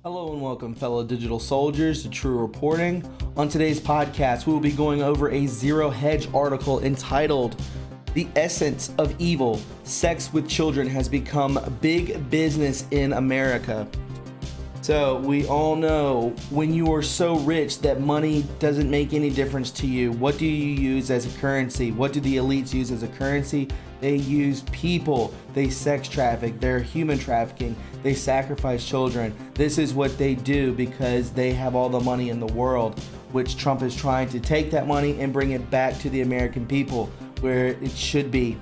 Hello and welcome, fellow digital soldiers, to True Reporting. On today's podcast, we will be going over a Zero Hedge article entitled "The Essence of Evil: Sex with Children Has Become Big Business in America." So we all know when you are so rich that money doesn't make any difference to you. What do you use as a currency? What do the elites use as a currency? They use people. They sex traffic. They're human trafficking. They sacrifice children. This is what they do because they have all the money in the world, which Trump is trying to take that money and bring it back to the American people where it should be.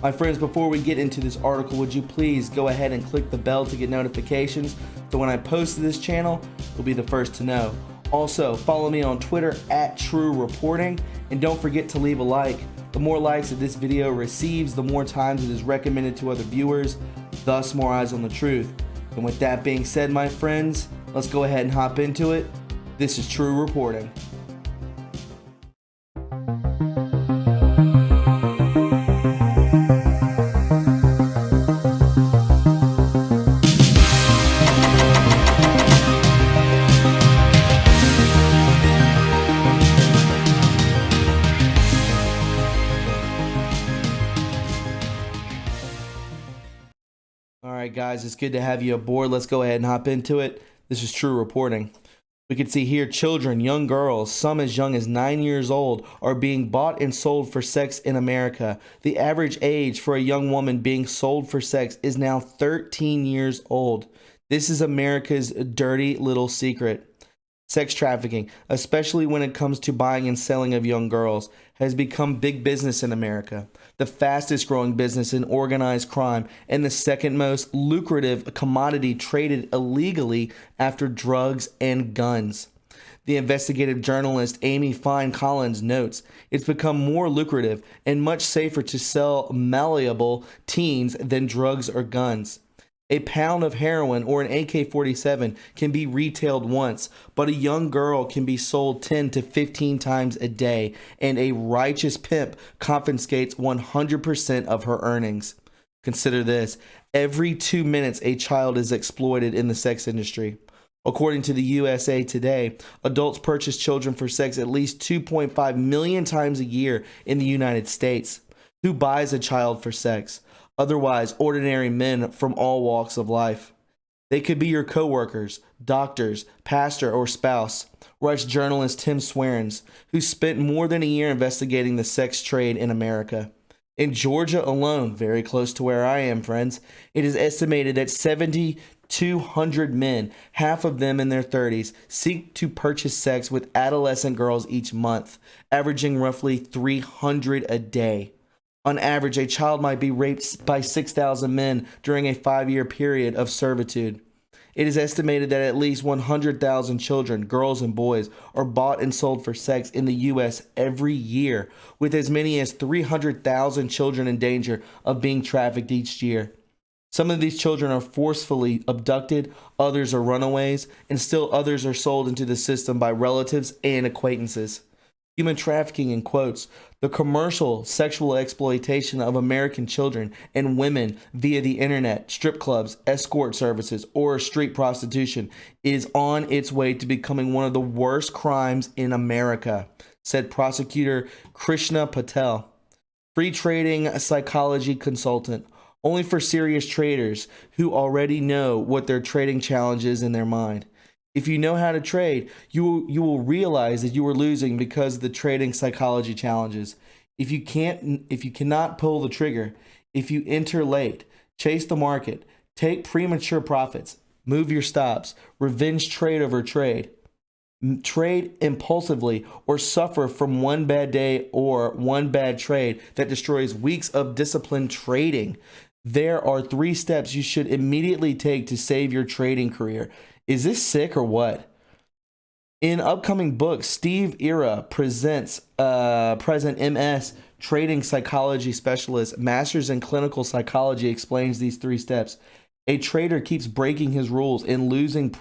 My friends, before we get into this article, would you please go ahead and click the bell to get notifications so when I post to this channel, you'll be the first to know. Also, follow me on Twitter at True Reporting, and don't forget to leave a like. The more likes that this video receives, the more times it is recommended to other viewers, thus more eyes on the truth. And with that being said, my friends, let's go ahead and hop into it. This is True Reporting. Alright guys, it's good to have you aboard. Let's go ahead and hop into it. This is True Reporting. We can see here children, young girls, some as young as 9 years old, are being bought and sold for sex in America. The average age for a young woman being sold for sex is now 13 years old. This is America's dirty little secret. Sex trafficking, especially when it comes to buying and selling of young girls, has become big business in America, the fastest growing business in organized crime, and the second most lucrative commodity traded illegally after drugs and guns. The investigative journalist Amy Fine Collins notes it's become more lucrative and much safer to sell malleable teens than drugs or guns. A pound of heroin or an AK-47 can be retailed once, but a young girl can be sold 10 to 15 times a day, and a righteous pimp confiscates 100% of her earnings. Consider this: every 2 minutes a child is exploited in the sex industry. According to the USA Today, adults purchase children for sex at least 2.5 million times a year in the United States. Who buys a child for sex? Otherwise, ordinary men from all walks of life. They could be your coworkers, doctors, pastor, or spouse, writes journalist Tim Swearens, who spent more than a year investigating the sex trade in America. In Georgia alone, very close to where I am, friends, it is estimated that 7,200 men, half of them in their 30s, seek to purchase sex with adolescent girls each month, averaging roughly 300 a day. On average, a child might be raped by 6,000 men during a 5-year period of servitude. It is estimated that at least 100,000 children, girls and boys, are bought and sold for sex in the U.S. every year, with as many as 300,000 children in danger of being trafficked each year. Some of these children are forcefully abducted, others are runaways, and still others are sold into the system by relatives and acquaintances. Human trafficking, in quotes, the commercial sexual exploitation of American children and women via the internet, strip clubs, escort services, or street prostitution, is on its way to becoming one of the worst crimes in America, said prosecutor Krishna Patel, free trading psychology consultant. Only for serious traders who already know what their trading challenge is in their mind. If you know how to trade, you will realize that you are losing because of the trading psychology challenges. If you cannot pull the trigger, if you enter late, chase the market, take premature profits, move your stops, revenge trade over trade, trade impulsively, or suffer from one bad day or one bad trade that destroys weeks of disciplined trading, there are 3 steps you should immediately take to save your trading career. Is this sick or what? In upcoming books, Steve Era presents President MS, trading psychology specialist, master's in clinical psychology, explains these 3 steps. A trader keeps breaking his rules and losing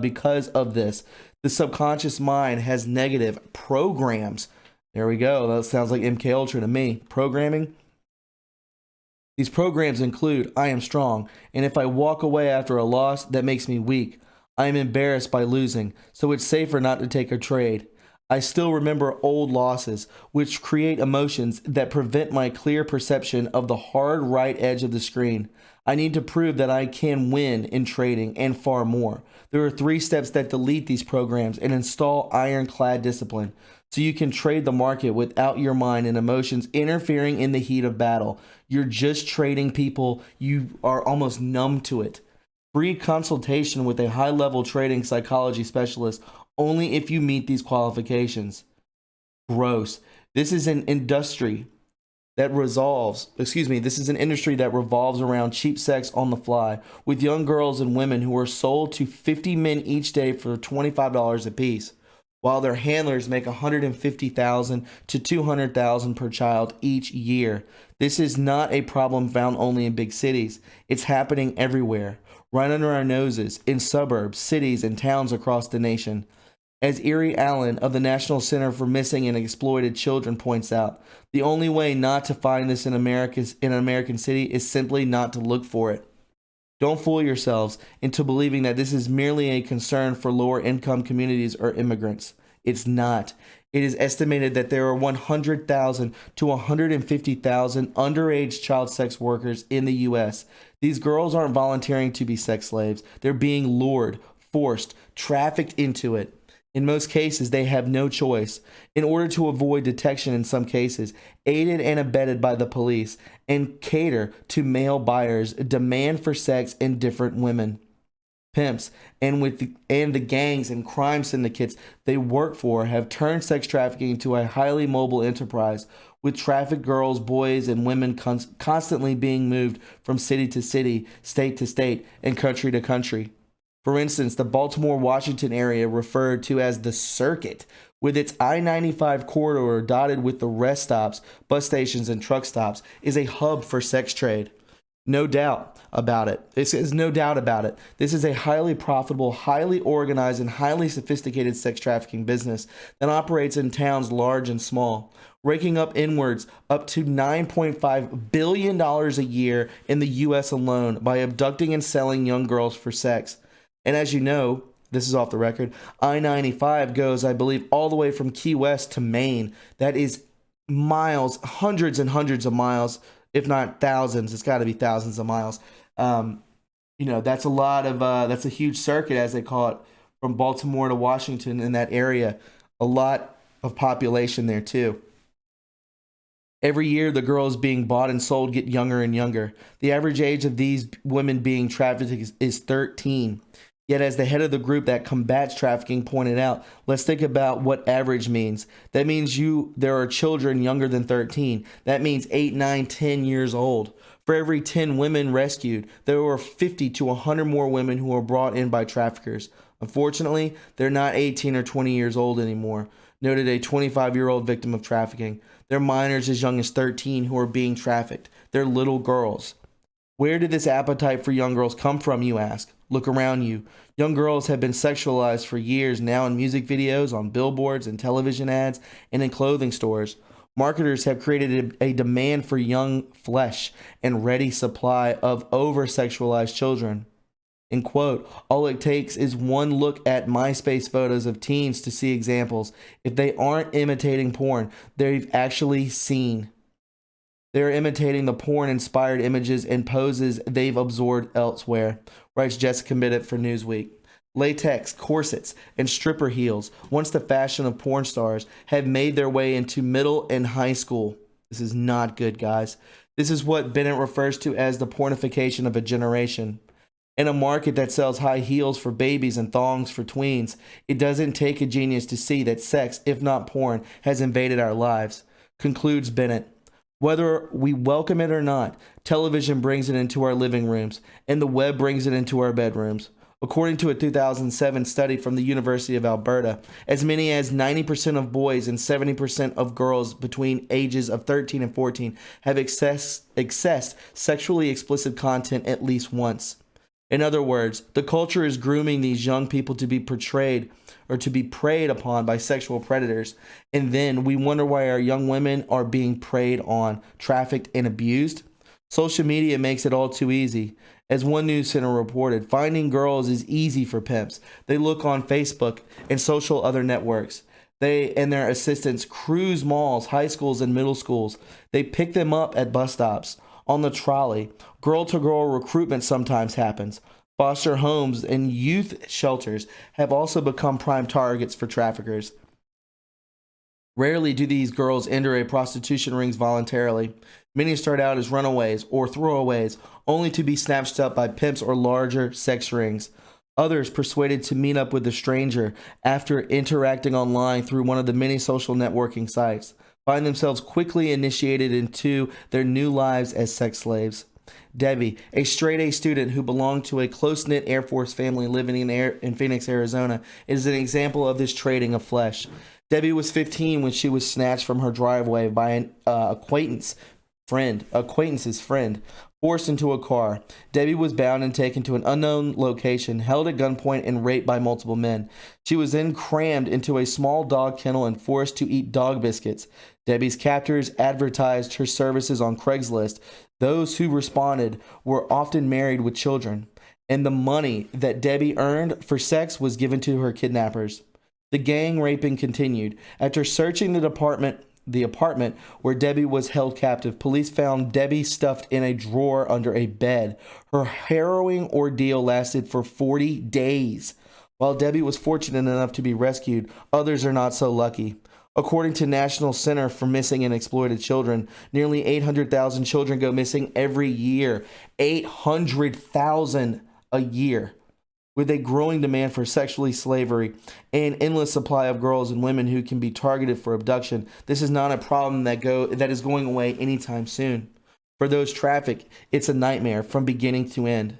because of this. The subconscious mind has negative programs. There we go. That sounds like MK Ultra to me. Programming. These programs include, I am strong, and if I walk away after a loss, that makes me weak. I am embarrassed by losing, so it's safer not to take a trade. I still remember old losses, which create emotions that prevent my clear perception of the hard right edge of the screen. I need to prove that I can win in trading and far more. There are 3 steps that delete these programs and install ironclad discipline, so you can trade the market without your mind and emotions interfering in the heat of battle. You're just trading people, you are almost numb to it. Free consultation with a high level trading psychology specialist only if you meet these qualifications. Gross. This is an industry this is an industry that revolves around cheap sex on the fly with young girls and women who are sold to 50 men each day for $25 a piece, while their handlers make $150,000 to $200,000 per child each year. This is not a problem found only in big cities. It's happening everywhere, right under our noses, in suburbs, cities, and towns across the nation. As Erie Allen of the National Center for Missing and Exploited Children points out, the only way not to find this in an American city is simply not to look for it. Don't fool yourselves into believing that this is merely a concern for lower income communities or immigrants. It's not. It is estimated that there are 100,000 to 150,000 underage child sex workers in the U.S. These girls aren't volunteering to be sex slaves. They're being lured, forced, trafficked into it. In most cases, they have no choice. In order to avoid detection in some cases, aided and abetted by the police, and cater to male buyers' demand for sex and different women. Pimps and the gangs and crime syndicates they work for have turned sex trafficking into a highly mobile enterprise, with trafficked girls, boys, and women constantly being moved from city to city, state to state, and country to country. For instance, the Baltimore-Washington area, referred to as the Circuit, with its I-95 corridor dotted with the rest stops, bus stations, and truck stops, is a hub for sex trade. No doubt about it. This is no doubt about it. This is a highly profitable, highly organized, and highly sophisticated sex trafficking business that operates in towns large and small, raking up inwards up to $9.5 billion a year in the U.S. alone by abducting and selling young girls for sex. And as you know, this is off the record, I-95 goes, I believe, all the way from Key West to Maine. That is miles, hundreds and hundreds of miles, if not thousands. It's got to be thousands of miles. That's a lot of, that's a huge circuit, as they call it, from Baltimore to Washington in that area. A lot of population there, too. Every year, the girls being bought and sold get younger and younger. The average age of these women being trafficked is 13. Yet, as the head of the group that combats trafficking pointed out, let's think about what average means. That means there are children younger than 13. That means 8, 9, 10 years old. For every 10 women rescued, there were 50 to 100 more women who were brought in by traffickers. Unfortunately, they're not 18 or 20 years old anymore, noted a 25-year-old victim of trafficking. They're minors as young as 13 who are being trafficked. They're little girls. Where did this appetite for young girls come from, you ask? Look around you. Young girls have been sexualized for years now in music videos, on billboards, and television ads, and in clothing stores. Marketers have created a demand for young flesh and ready supply of over-sexualized children. In quote, all it takes is one look at MySpace photos of teens to see examples. If they aren't imitating porn, they've actually seen. They're imitating the porn-inspired images and poses they've absorbed elsewhere, writes Jessica Bennett for Newsweek. Latex, corsets, and stripper heels, once the fashion of porn stars, have made their way into middle and high school. This is not good, guys. This is what Bennett refers to as the pornification of a generation. In a market that sells high heels for babies and thongs for tweens, it doesn't take a genius to see that sex, if not porn, has invaded our lives, concludes Bennett. Whether we welcome it or not, television brings it into our living rooms, and the web brings it into our bedrooms. According to a 2007 study from the University of Alberta, as many as 90% of boys and 70% of girls between ages of 13 and 14 have accessed sexually explicit content at least once. In other words, the culture is grooming these young people to be portrayed or to be preyed upon by sexual predators. And then we wonder why our young women are being preyed on, trafficked, and abused. Social media makes it all too easy. As one news center reported, finding girls is easy for pimps. They look on Facebook and social other networks. They and their assistants cruise malls, high schools, and middle schools. They pick them up at bus stops, on the trolley. Girl-to-girl recruitment sometimes happens. Foster homes and youth shelters have also become prime targets for traffickers. Rarely do these girls enter a prostitution rings voluntarily. Many start out as runaways or throwaways, only to be snatched up by pimps or larger sex rings. Others, persuaded to meet up with a stranger after interacting online through one of the many social networking sites, find themselves quickly initiated into their new lives as sex slaves. Debbie, a straight-A student who belonged to a close-knit Air Force family living in Phoenix, Arizona, is an example of this trading of flesh. Debbie was 15 when she was snatched from her driveway by an acquaintance's friend, forced into a car. Debbie was bound and taken to an unknown location, held at gunpoint, and raped by multiple men. She was then crammed into a small dog kennel and forced to eat dog biscuits. Debbie's captors advertised her services on Craigslist. Those who responded were often married with children, and the money that Debbie earned for sex was given to her kidnappers. The gang raping continued. After searching the apartment where Debbie was held captive, police found Debbie stuffed in a drawer under a bed. Her harrowing ordeal lasted for 40 days. While Debbie was fortunate enough to be rescued, others are not so lucky. According to National Center for Missing and Exploited Children, nearly 800,000 children go missing every year. 800,000 a year. With a growing demand for sexually slavery and endless supply of girls and women who can be targeted for abduction, this is not a problem that is going away anytime soon. For those trafficked, it's a nightmare from beginning to end.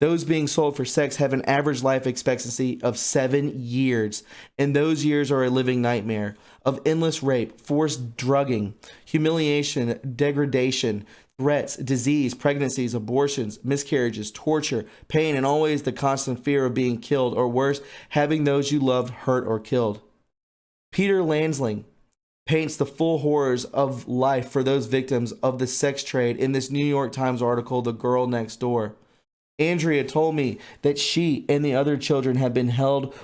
Those being sold for sex have an average life expectancy of 7 years, and those years are a living nightmare of endless rape, forced drugging, humiliation, degradation, threats, disease, pregnancies, abortions, miscarriages, torture, pain, and always the constant fear of being killed, or worse, having those you loved hurt or killed. Peter Landsling paints the full horrors of life for those victims of the sex trade in this New York Times article, The Girl Next Door. Andrea told me that she and the other children had been held,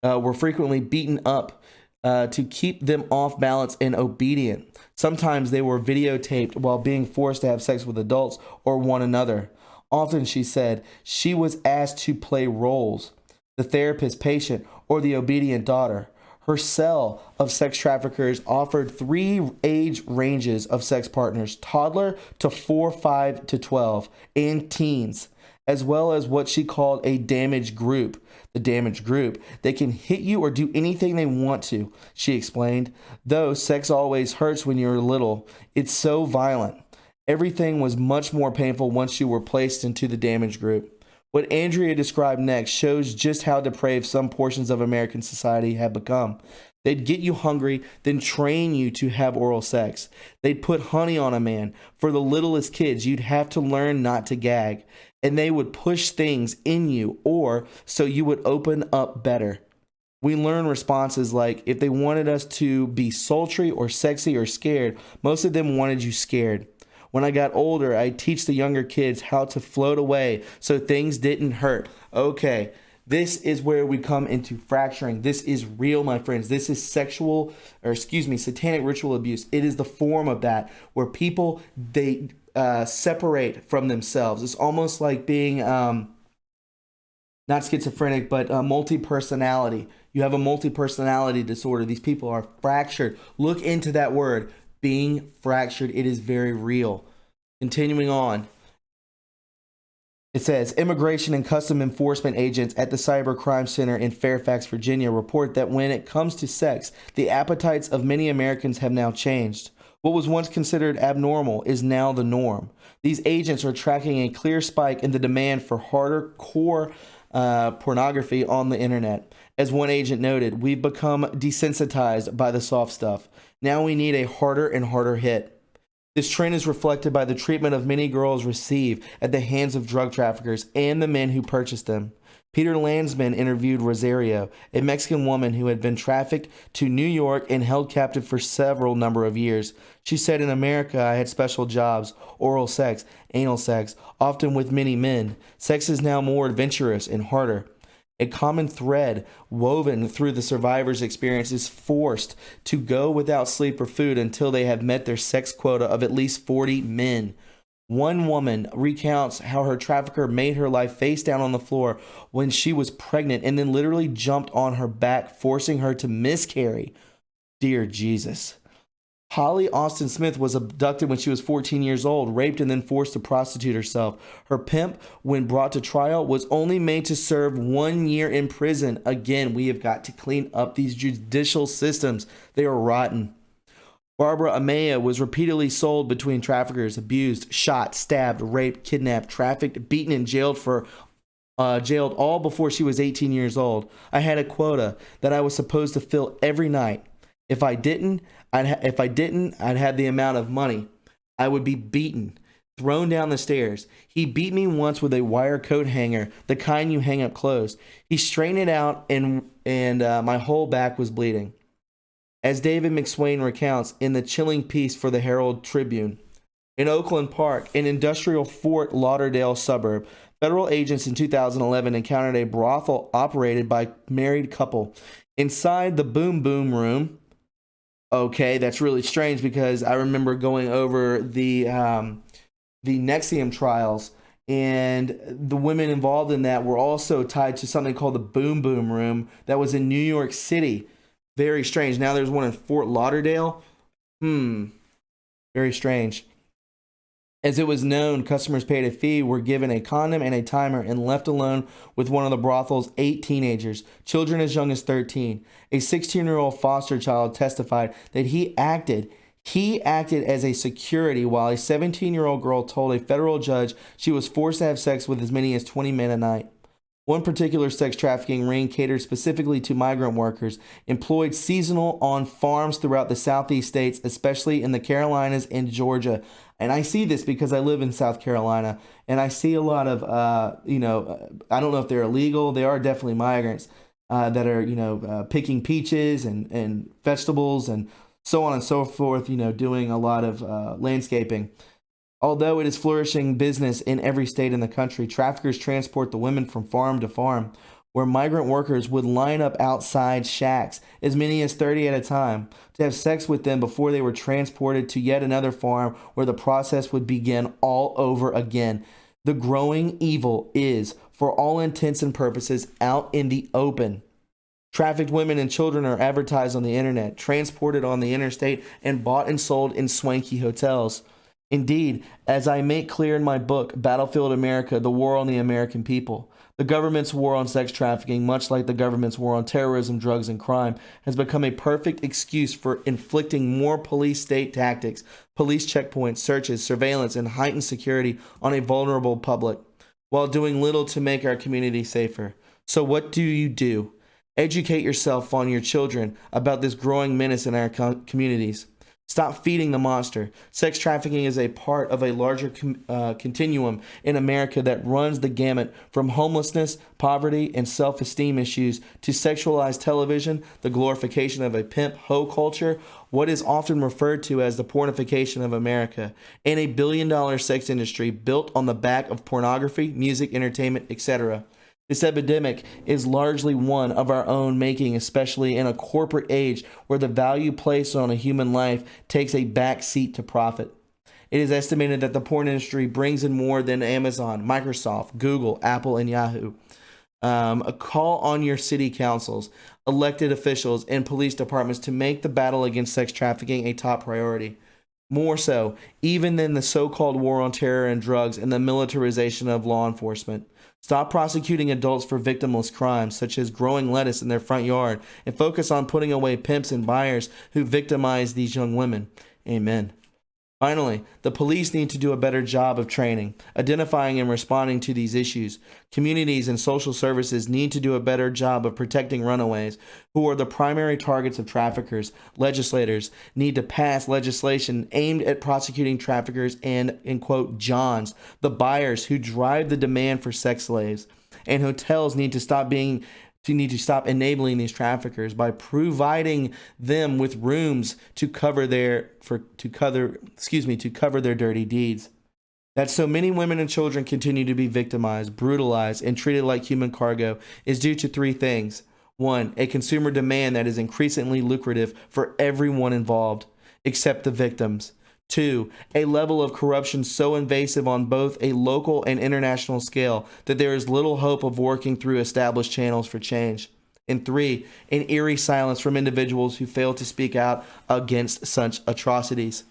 were frequently beaten up to keep them off balance and obedient. Sometimes they were videotaped while being forced to have sex with adults or one another. Often, she said, she was asked to play roles, the therapist, patient, or the obedient daughter. Her cell of sex traffickers offered 3 age ranges of sex partners, toddler to 4, 5 to 12, and teens, as well as what she called a damaged group. The damaged group, they can hit you or do anything they want to, she explained. Though sex always hurts when you're little, it's so violent. Everything was much more painful once you were placed into the damaged group. What Andrea described next shows just how depraved some portions of American society have become. They'd get you hungry, then train you to have oral sex. They'd put honey on a man. For the littlest kids, you'd have to learn not to gag. And they would push things in you, or so you would open up better. We learn responses like, if they wanted us to be sultry or sexy or scared, most of them wanted you scared. When I got older, I'd teach the younger kids how to float away so things didn't hurt. Okay, this is where we come into fracturing. This is real, my friends. This is satanic ritual abuse. It is the form of that, where people, they separate from themselves. It's almost like being not schizophrenic, but multi-personality. You have a multi-personality disorder. These people are fractured. Look into that word, being fractured. It is very real. Continuing on. It says, Immigration and Custom Enforcement agents at the Cyber Crime Center in Fairfax, Virginia, report that when it comes to sex, the appetites of many Americans have now changed. What was once considered abnormal is now the norm. These agents are tracking a clear spike in the demand for harder core pornography on the internet. As one agent noted, we've become desensitized by the soft stuff. Now we need a harder and harder hit. This trend is reflected by the treatment of many girls receive at the hands of drug traffickers and the men who purchase them. Peter Landsman interviewed Rosario, a Mexican woman who had been trafficked to New York and held captive for several number of years. She said, "In America, I had special jobs, oral sex, anal sex, often with many men. Sex is now more adventurous and harder." A common thread woven through the survivors' experience is forced to go without sleep or food until they have met their sex quota of at least 40 men. One woman recounts how her trafficker made her lie face down on the floor when she was pregnant and then literally jumped on her back, forcing her to miscarry. Dear Jesus. Holly Austin Smith was abducted when she was 14 years old, raped, and then forced to prostitute herself. Her pimp, when brought to trial, was only made to serve 1 year in prison. Again, we have got to clean up these judicial systems. They are rotten. Barbara Amaya was repeatedly sold between traffickers, abused, shot, stabbed, raped, kidnapped, trafficked, beaten, and jailed all before she was 18 years old. I had a quota that I was supposed to fill every night. If I didn't, I'd have the amount of money. I would be beaten, thrown down the stairs. He beat me once with a wire coat hanger, the kind you hang up clothes. He straightened it out, and my whole back was bleeding. As David McSwain recounts in the chilling piece for the Herald Tribune, in Oakland Park, an industrial Fort Lauderdale suburb, federal agents in 2011 encountered a brothel operated by a married couple. Inside the boom boom room, okay, that's really strange because I remember going over the Nexium trials, and the women involved in that were also tied to something called the boom boom room that was in New York City. Very strange. Now there's one in Fort Lauderdale. Very strange. As it was known, customers paid a fee, were given a condom and a timer, and left alone with one of the brothel's 8 teenagers, children as young as 13. A 16-year-old foster child testified that he acted as a security while a 17-year-old girl told a federal judge she was forced to have sex with as many as 20 men a night. One particular sex trafficking ring catered specifically to migrant workers, employed seasonal on farms throughout the southeast states, especially in the Carolinas and Georgia. And I see this because I live in South Carolina, and I see a lot of, I don't know if they're illegal. They are definitely migrants that are, picking peaches and vegetables and so on and so forth, doing a lot of landscaping. Although it is flourishing business in every state in the country, traffickers transport the women from farm to farm, where migrant workers would line up outside shacks, as many as 30 at a time, to have sex with them before they were transported to yet another farm where the process would begin all over again. The growing evil is, for all intents and purposes, out in the open. Trafficked women and children are advertised on the internet, transported on the interstate, and bought and sold in swanky hotels. Indeed, as I make clear in my book, Battlefield America, The War on the American People, the government's war on sex trafficking, much like the government's war on terrorism, drugs, and crime, has become a perfect excuse for inflicting more police state tactics, police checkpoints, searches, surveillance, and heightened security on a vulnerable public, while doing little to make our community safer. So what do? Educate yourself on your children about this growing menace in our communities. Stop feeding the monster. Sex trafficking is a part of a larger continuum in America that runs the gamut from homelessness, poverty, and self-esteem issues to sexualized television, the glorification of a pimp hoe culture, what is often referred to as the pornification of America, and a billion-dollar sex industry built on the back of pornography, music, entertainment, etc. This epidemic is largely one of our own making, especially in a corporate age where the value placed on a human life takes a back seat to profit. It is estimated that the porn industry brings in more than Amazon, Microsoft, Google, Apple, and Yahoo. A call on your city councils, elected officials, and police departments to make the battle against sex trafficking a top priority. More so, even than the so-called war on terror and drugs and the militarization of law enforcement. Stop prosecuting adults for victimless crimes, such as growing lettuce in their front yard, and focus on putting away pimps and buyers who victimize these young women. Amen. Finally, the police need to do a better job of training, identifying and responding to these issues. Communities and social services need to do a better job of protecting runaways, who are the primary targets of traffickers. Legislators need to pass legislation aimed at prosecuting traffickers and, in quote, Johns, the buyers who drive the demand for sex slaves. and hotels need to stop enabling these traffickers by providing them with rooms to cover their dirty deeds. That so many women and children continue to be victimized, brutalized, and treated like human cargo is due to three things. One, a consumer demand that is increasingly lucrative for everyone involved, except the victims. Two, a level of corruption so invasive on both a local and international scale that there is little hope of working through established channels for change. And three, an eerie silence from individuals who fail to speak out against such atrocities.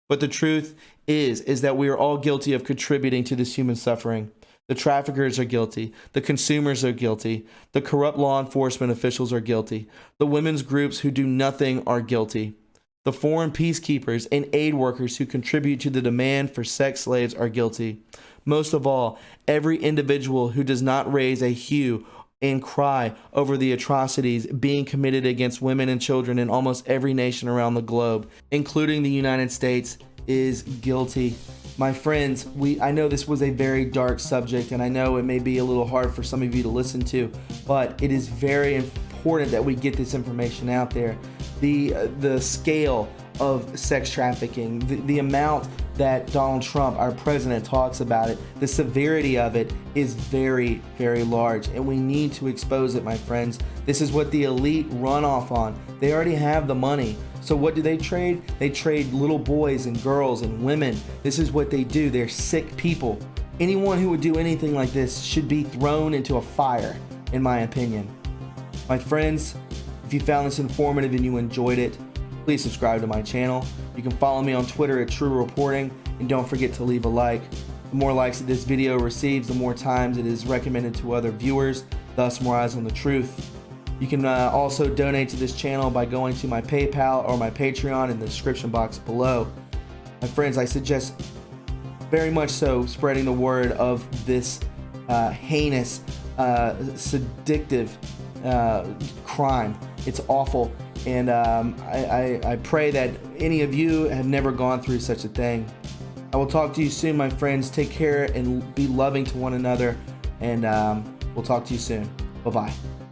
But the truth is that we are all guilty of contributing to this human suffering. The traffickers are guilty. The consumers are guilty. The corrupt law enforcement officials are guilty. The women's groups who do nothing are guilty. The foreign peacekeepers and aid workers who contribute to the demand for sex slaves are guilty. Most of all, every individual who does not raise a hue and cry over the atrocities being committed against women and children in almost every nation around the globe, including the United States, is guilty. My friends, I know this was a very dark subject, and I know it may be a little hard for some of you to listen to, but it is very important that we get this information out there. The scale of sex trafficking, the amount that Donald Trump, our president, talks about it, the severity of it is very, very large, and we need to expose it, my friends. This is what the elite run off on. They already have the money. So what do they trade? They trade little boys and girls and women. This is what they do. They're sick people. Anyone who would do anything like this should be thrown into a fire, in my opinion. My friends, if you found this informative and you enjoyed it, please subscribe to my channel. You can follow me on Twitter at True Reporting, and don't forget to leave a like. The more likes that this video receives, the more times it is recommended to other viewers, thus more eyes on the truth. You can also donate to this channel by going to my PayPal or my Patreon in the description box below. My friends, I suggest very much so spreading the word of this heinous, seductive crime. It's awful, and I pray that any of you have never gone through such a thing. I will talk to you soon, my friends. Take care and be loving to one another, and we'll talk to you soon. Bye-bye.